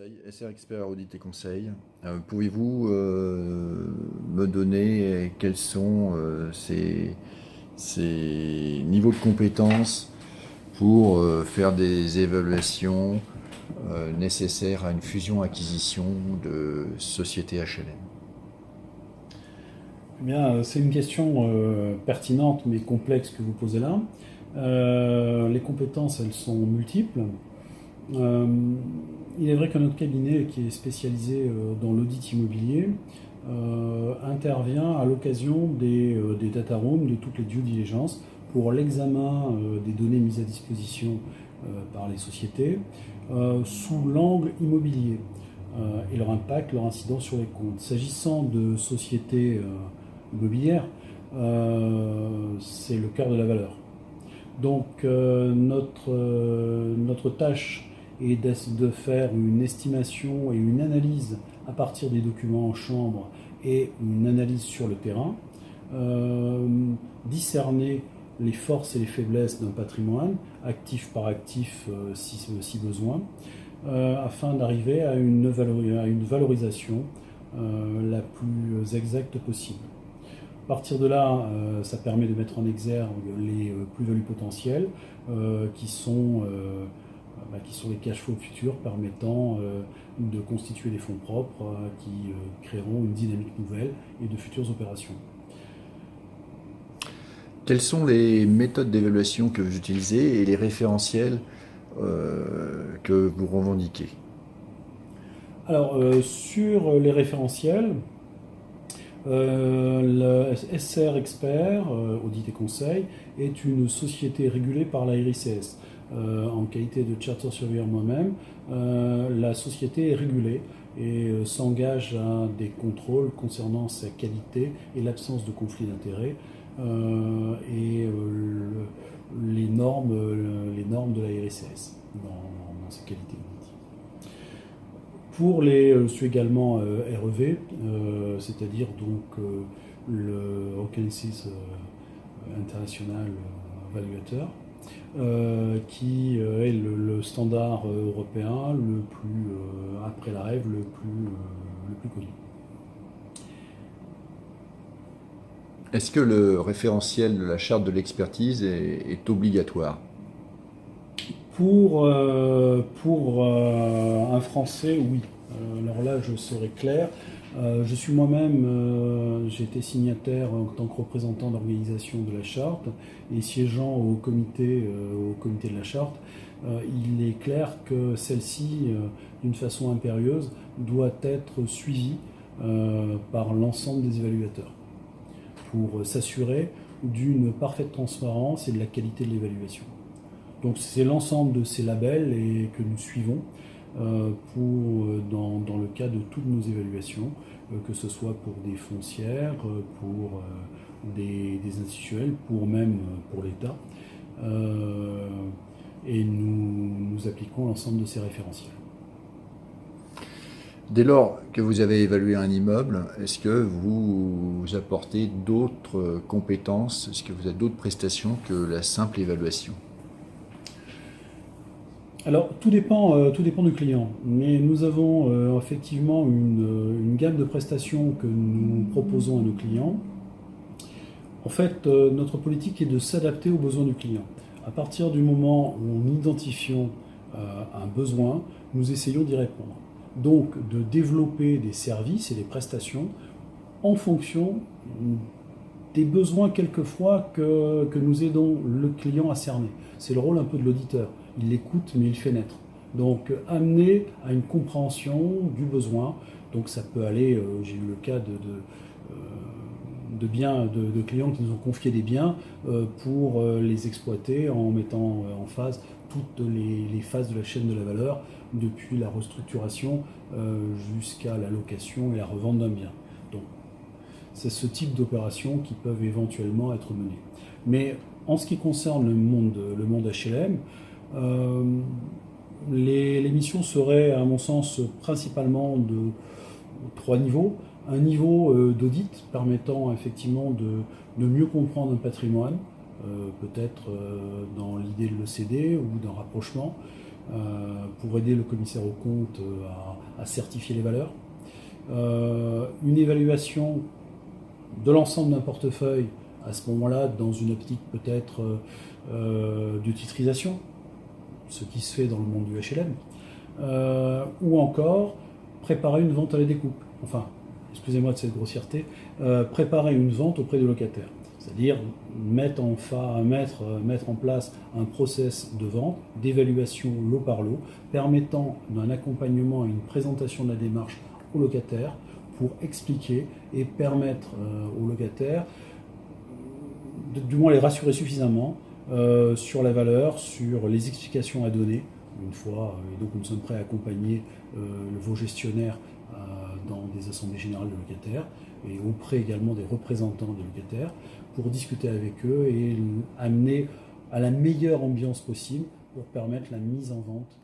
Conseil, SR Expert Audit et Conseil. Pouvez-vous me donner quels sont ces niveaux de compétences pour faire des évaluations nécessaires à une fusion-acquisition de sociétés HLM? Eh bien, c'est une question pertinente mais complexe que vous posez là. Les compétences, elles sont multiples. Euh, il est vrai que notre cabinet, qui est spécialisé dans l'audit immobilier, intervient à l'occasion des data rooms, de toutes les due diligence, pour l'examen des données mises à disposition par les sociétés sous l'angle immobilier et leur impact, leur incidence sur les comptes. S'agissant de sociétés immobilières, c'est le cœur de la valeur. Donc notre tâche est de faire une estimation et une analyse à partir des documents en chambre et une analyse sur le terrain, euh, discerner les forces et les faiblesses d'un patrimoine, actif par actif si besoin, afin d'arriver à une valorisation la plus exacte possible. À partir de là, ça permet de mettre en exergue les plus-values potentielles qui sont les cash flows futurs permettant de constituer des fonds propres qui créeront une dynamique nouvelle et de futures opérations. Quelles sont les méthodes d'évaluation que vous utilisez et les référentiels que vous revendiquez? Alors, sur les référentiels, le SR Expert, Audit et Conseil, est une société régulée par la RICS. En qualité de charter surveyor moi-même, la société est régulée et s'engage à des contrôles concernant sa qualité et l'absence de conflit d'intérêts les normes de la RICS dans sa qualité. Pour je suis également REV, c'est-à-dire donc le Reconnaissance International Evaluator, qui est le standard européen le plus, après la règle, le plus connu. Est-ce que le référentiel de la charte de l'expertise est obligatoire? Pour un Français, oui. Alors là, je serai clair. Je suis moi-même, j'ai été signataire en tant que représentant d'organisation de la charte et siégeant au comité de la charte. Il est clair que celle-ci, d'une façon impérieuse, doit être suivie par l'ensemble des évaluateurs pour s'assurer d'une parfaite transparence et de la qualité de l'évaluation. Donc c'est l'ensemble de ces labels que nous suivons dans le cas de toutes nos évaluations, que ce soit pour des foncières, pour des institutionnels, pour l'État. Et nous appliquons l'ensemble de ces référentiels. Dès lors que vous avez évalué un immeuble, est-ce que vous apportez d'autres compétences? Est-ce que vous avez d'autres prestations que la simple évaluation? Alors, tout dépend du client, mais nous avons effectivement une gamme de prestations que nous proposons à nos clients. En fait, notre politique est de s'adapter aux besoins du client. À partir du moment où on identifie un besoin, nous essayons d'y répondre. Donc, de développer des services et des prestations en fonction des besoins quelquefois que nous aidons le client à cerner. C'est le rôle un peu de l'auditeur. Il l'écoute mais il fait naître. Donc amener à une compréhension du besoin. Donc ça peut aller, j'ai eu le cas de clients qui nous ont confié des biens pour les exploiter en mettant en phase toutes les phases de la chaîne de la valeur, depuis la restructuration jusqu'à la location et la revente d'un bien. Donc c'est ce type d'opérations qui peuvent éventuellement être menées. Mais en ce qui concerne le monde HLM, les missions seraient, à mon sens, principalement de trois niveaux. Un niveau d'audit permettant effectivement de mieux comprendre un patrimoine, peut-être dans l'idée de le céder ou d'un rapprochement. pour aider le commissaire aux comptes à certifier les valeurs. Une évaluation de l'ensemble d'un portefeuille à ce moment-là dans une optique peut-être de titrisation, ce qui se fait dans le monde du HLM, ou encore préparer une vente à la découpe. Enfin, excusez-moi de cette grossièreté, préparer une vente auprès du locataire. C'est-à-dire mettre en place un process de vente, d'évaluation lot par lot, permettant un accompagnement et une présentation de la démarche au locataire pour expliquer et permettre aux locataires, du moins les rassurer suffisamment sur la valeur, sur les explications à donner. Une fois, et donc nous sommes prêts à accompagner vos gestionnaires dans des assemblées générales de locataires et auprès également des représentants des locataires pour discuter avec eux et amener à la meilleure ambiance possible pour permettre la mise en vente